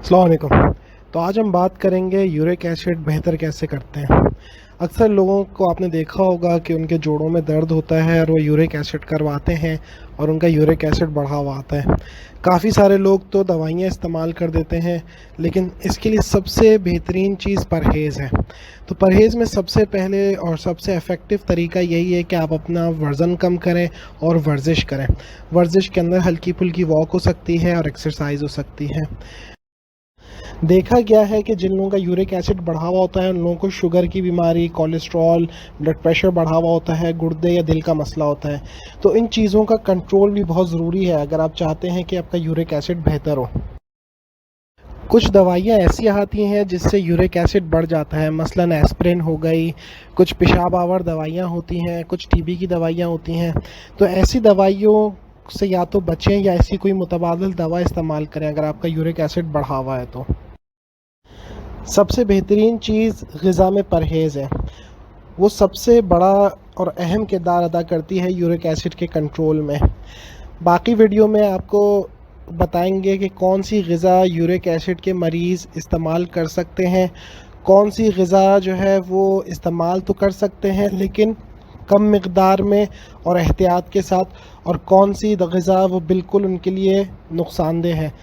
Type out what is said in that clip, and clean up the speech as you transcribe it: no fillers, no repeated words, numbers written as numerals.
अस्सलाम वालेकुम। तो आज हम बात करेंगे यूरिक एसिड बेहतर कैसे करते हैं। अक्सर लोगों को आपने देखा होगा कि उनके जोड़ों में दर्द होता है और वो यूरिक एसिड करवाते हैं और उनका यूरिक एसिड बढ़ा हुआ आता है। काफ़ी सारे लोग तो दवाइयाँ इस्तेमाल कर देते हैं, लेकिन इसके लिए सबसे बेहतरीन चीज़ परहेज़ है। तो परहेज़ में सबसे पहले और सबसे इफ़ेक्टिव तरीका यही है कि आप अपना वज़न कम करें और वर्जिश करें। वर्जिश के अंदर हल्की फुल्की वॉक हो सकती है और एक्सरसाइज हो सकती है। देखा गया है कि जिन लोगों का यूरिक एसिड बढ़ा हुआ होता है उन लोगों को शुगर की बीमारी, कोलेस्ट्रॉल, ब्लड प्रेशर बढ़ा हुआ होता है, गुर्दे या दिल का मसला होता है। तो इन चीज़ों का कंट्रोल भी बहुत ज़रूरी है अगर आप चाहते हैं कि आपका यूरिक एसिड बेहतर हो। कुछ दवाइयाँ ऐसी आती हैं जिससे यूरिक एसिड बढ़ जाता है, मसलन एस्पिरिन हो गई, कुछ पेशाब आवर दवाइयाँ होती हैं, कुछ टीबी की दवाइयाँ होती हैं। तो ऐसी दवाइयों से या तो बचें या ऐसी कोई मुतबादिल दवा इस्तेमाल करें अगर आपका यूरिक एसिड बढ़ा हुआ है तो। सबसे बेहतरीन चीज़ ग़िज़ा में परहेज़ है। वो सबसे बड़ा और अहम किरदार अदा करती है यूरिक एसिड के कंट्रोल में। बाकी वीडियो में आपको बताएंगे कि कौन सी ग़िज़ा यूरिक एसिड के मरीज़ इस्तेमाल कर सकते हैं, कौन सी ग़िज़ा जो है वो इस्तेमाल तो कर सकते हैं लेकिन कम मिक़दार में और एहतियात के साथ, और कौन सी ग़िज़ा वो बिल्कुल उनके लिए नुकसानदेह है।